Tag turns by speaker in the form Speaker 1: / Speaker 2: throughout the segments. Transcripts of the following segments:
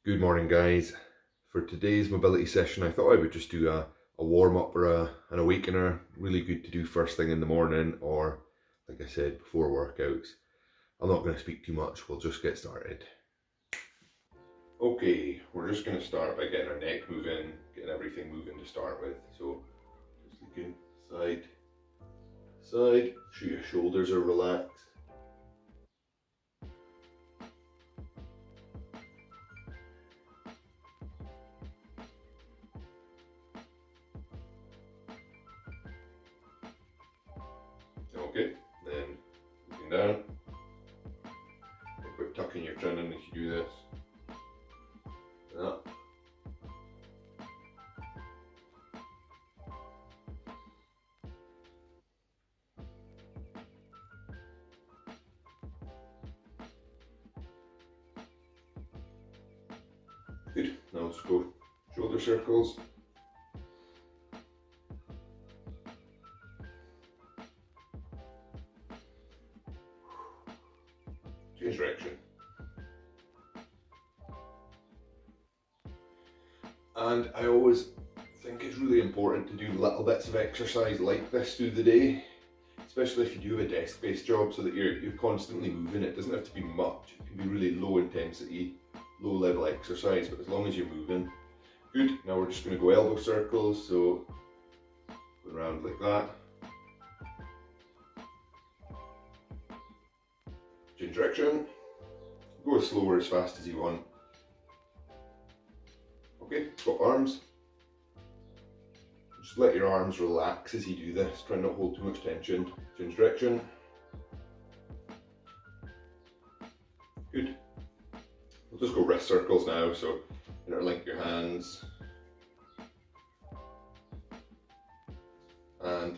Speaker 1: Good morning, guys. For today's mobility session, I thought I would just do a warm-up or an awakener. Really good to do first thing in the morning or, like I said, before workouts. I'm not going to speak too much, we'll just get started. Okay, we're just going to start by getting our neck moving, getting everything moving to start with. So, just looking side, side, sure your shoulders are relaxed. Okay, then looking down. A quick tuck in your chin in as you do this. Up. Good. Now let's go shoulder circles. Change direction. And I always think it's really important to do little bits of exercise like this through the day, especially if you do have a desk-based job, so that you're constantly moving. It doesn't have to be much. It can be really low intensity, low level exercise, but as long as you're moving. Good. Now we're just going to go elbow circles, so go around like that. Change direction. Go as slow or as fast as you want. Okay, swap arms. Just let your arms relax as you do this. Try not to hold too much tension. Change direction. Good. We'll just go wrist circles now, so interlink your hands. And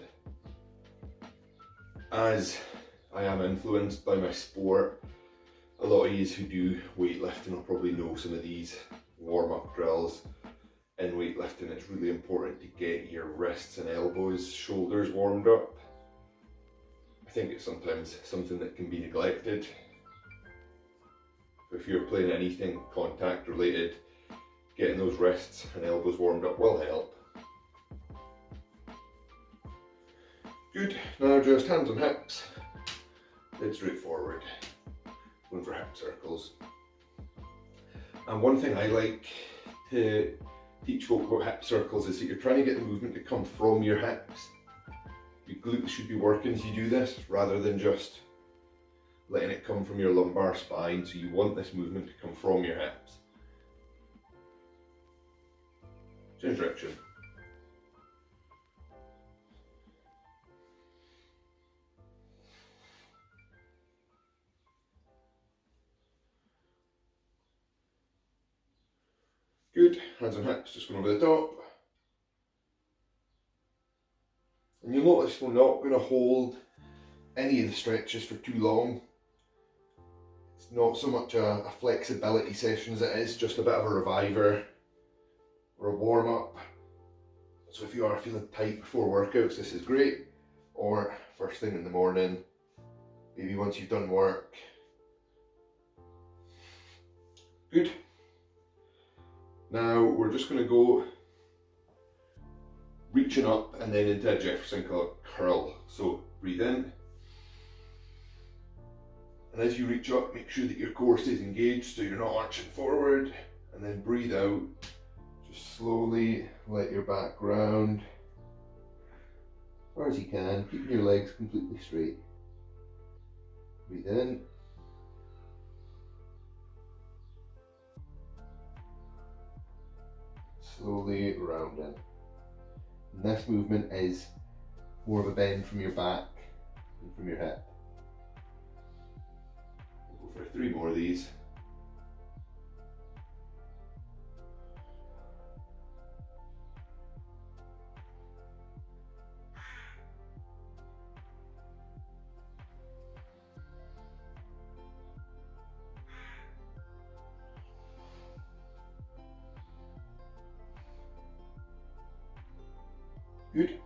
Speaker 1: as I am influenced by my sport, a lot of you who do weightlifting will probably know some of these warm-up drills. In weightlifting, it's really important to get your wrists and elbows, shoulders warmed up. I think it's sometimes something that can be neglected. If you're playing anything contact related, getting those wrists and elbows warmed up will help. Good, now just hands on hips, dead straight forward, going for hip circles. And one thing I like to teach folk about hip circles is that you're trying to get the movement to come from your hips. Your glutes should be working as you do this, rather than just letting it come from your lumbar spine. So you want this movement to come from your hips. Change direction. Good, hands on hips, just going over the top. And you'll notice we're not going to hold any of the stretches for too long. It's not so much a flexibility session as it is just a bit of a reviver or a warm-up. So if you are feeling tight before workouts, this is great. Or first thing in the morning, maybe once you've done work. Good. Now we're just going to go reaching up and then into a Jefferson curl. So breathe in. And as you reach up, make sure that your core stays engaged so you're not arching forward. And then breathe out. Just slowly let your back round as far as you can, keeping your legs completely straight. Breathe in. Slowly round in. And this movement is more of a bend from your back than from your hip. We'll go for 3 more of these. Good.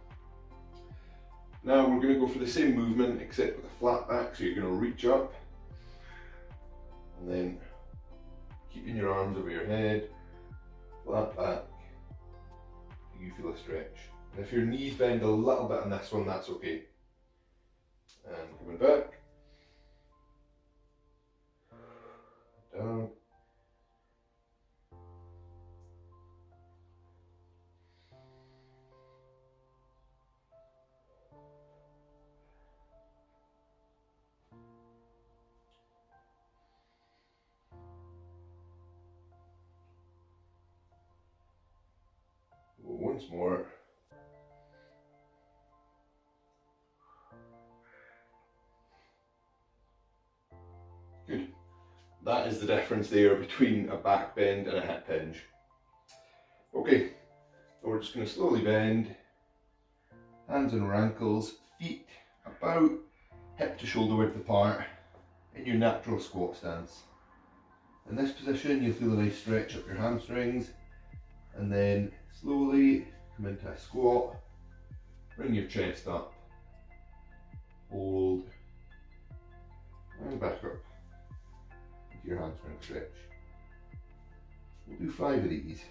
Speaker 1: Now we're going to go for the same movement except with a flat back, so you're going to reach up and then keeping your arms over your head, flat back, you feel a stretch. And if your knees bend a little bit on this one, that's okay. And coming back, down, once more. Good. That is the difference there between a back bend and a hip hinge. Okay, we're just going to slowly bend, hands on our ankles, feet about hip to shoulder width apart in your natural squat stance. In this position you'll feel a nice stretch up your hamstrings, and then slowly come into a squat, bring your chest up, hold, and back up into your hamstring stretch. We'll do 5 of these.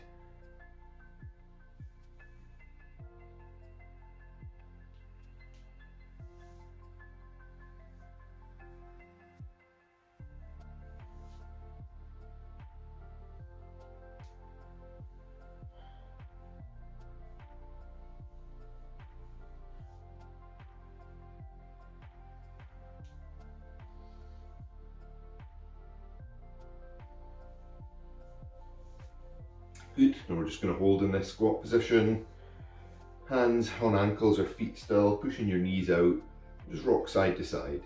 Speaker 1: Good, and we're just going to hold in this squat position, hands on ankles or feet still, pushing your knees out, just rock side to side.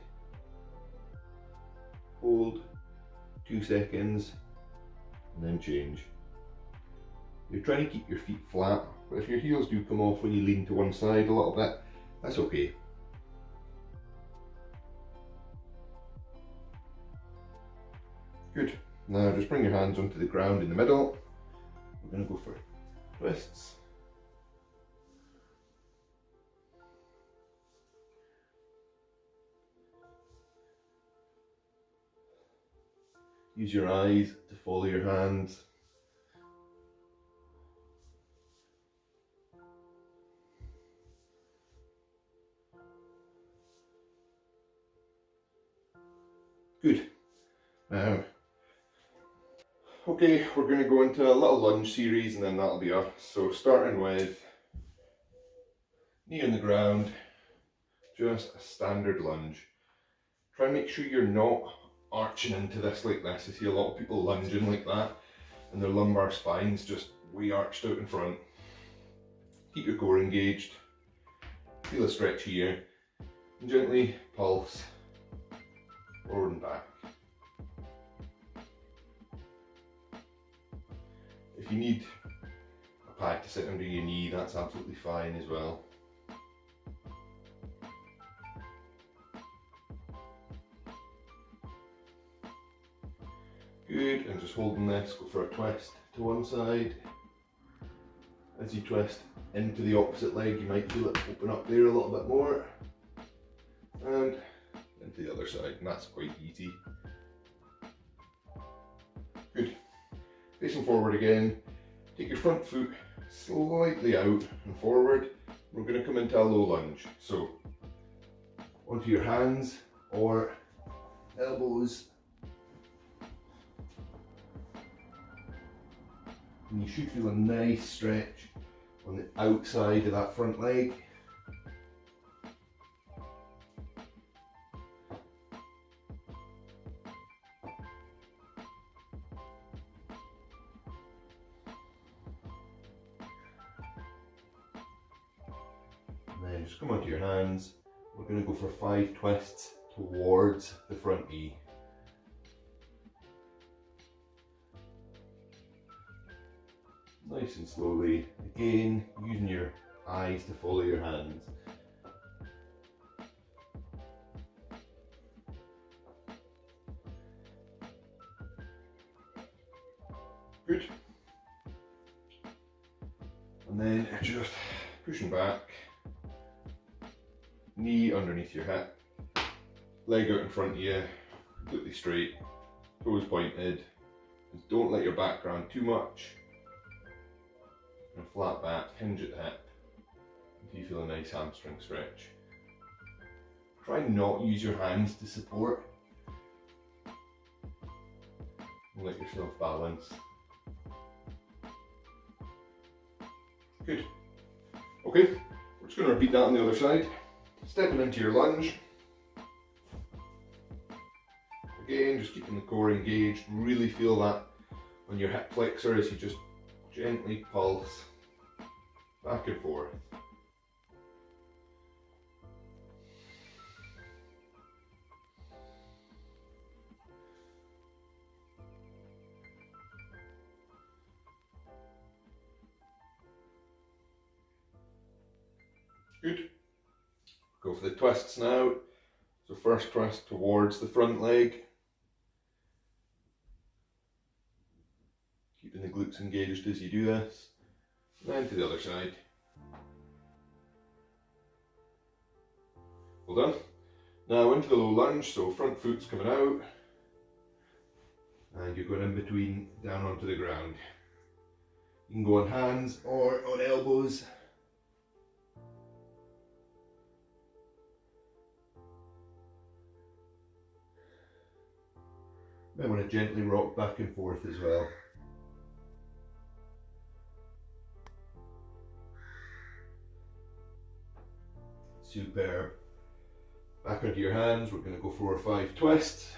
Speaker 1: Hold 2 seconds and then change. You're trying to keep your feet flat, but if your heels do come off when you lean to one side a little bit, that's okay. Good, now just bring your hands onto the ground in the middle. We're going to go for twists. Use your eyes to follow your hands. Good. Now, okay, we're going to go into a little lunge series and then that'll be us. So starting with knee on the ground, just a standard lunge. Try and make sure you're not arching into this like this. I see a lot of people lunging like that and their lumbar spine's just way arched out in front. Keep your core engaged, feel a stretch here, and gently pulse forward and back. If you need a pad to sit under your knee, that's absolutely fine as well. Good, and just holding this, go for a twist to one side. As you twist into the opposite leg, you might feel it open up there a little bit more. And into the other side, and that's quite easy. Good. Facing forward again, take your front foot slightly out and forward. We're going to come into a low lunge. So onto your hands or elbows. And you should feel a nice stretch on the outside of that front leg. And then just come onto your hands. We're going to go for 5 twists towards the front knee. Nice and slowly, again using your eyes to follow your hands. Good. And then just pushing back, knee underneath your hip, leg out in front of you, completely straight, toes pointed, is don't let your back ground too much. And flat back, hinge at the hip until you feel a nice hamstring stretch. Try not use your hands to support. And let yourself balance. Good. Okay, we're just going to repeat that on the other side. Stepping into your lunge. Again, just keeping the core engaged. Really feel that on your hip flexor as you just gently pulse back and forth. Good. Go for the twists now. So first twist towards the front leg. Keeping the glutes engaged as you do this. And then to the other side. Well done. Now into the low lunge, so front foot's coming out. And you're going in between, down onto the ground. You can go on hands or on elbows. I want to gently rock back and forth as well. Superb. Back onto your hands, we're going to go 4 or 5 twists.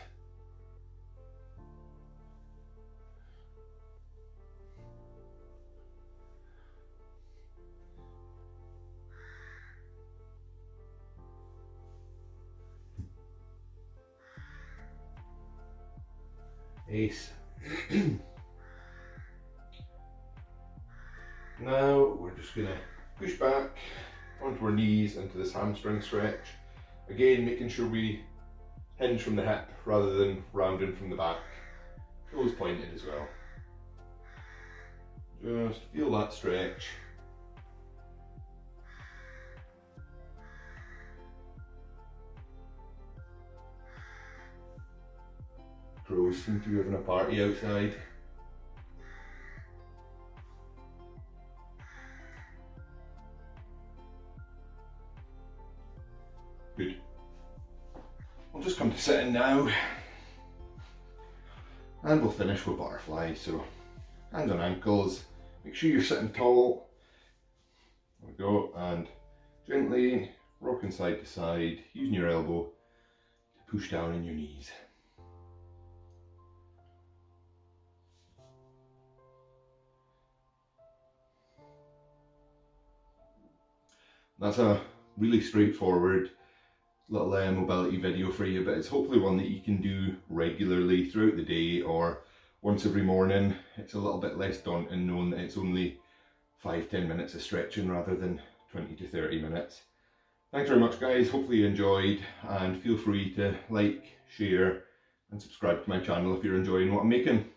Speaker 1: Ace. Now we're just going to push back onto our knees into this hamstring stretch. Again, making sure we hinge from the hip rather than rounding from the back. Toes pointed as well. Just feel that stretch. Crows seem to be having a party outside. Good. We'll just come to sitting now. And we'll finish with butterfly. So hands on ankles. Make sure you're sitting tall. There we go. And gently rocking side to side, using your elbow to push down in your knees. That's a really straightforward little mobility video for you, but it's hopefully one that you can do regularly throughout the day or once every morning. It's a little bit less daunting knowing that it's only 5-10 minutes of stretching rather than 20 to 30 minutes. Thanks very much guys, hopefully you enjoyed, and feel free to like, share and subscribe to my channel if you're enjoying what I'm making.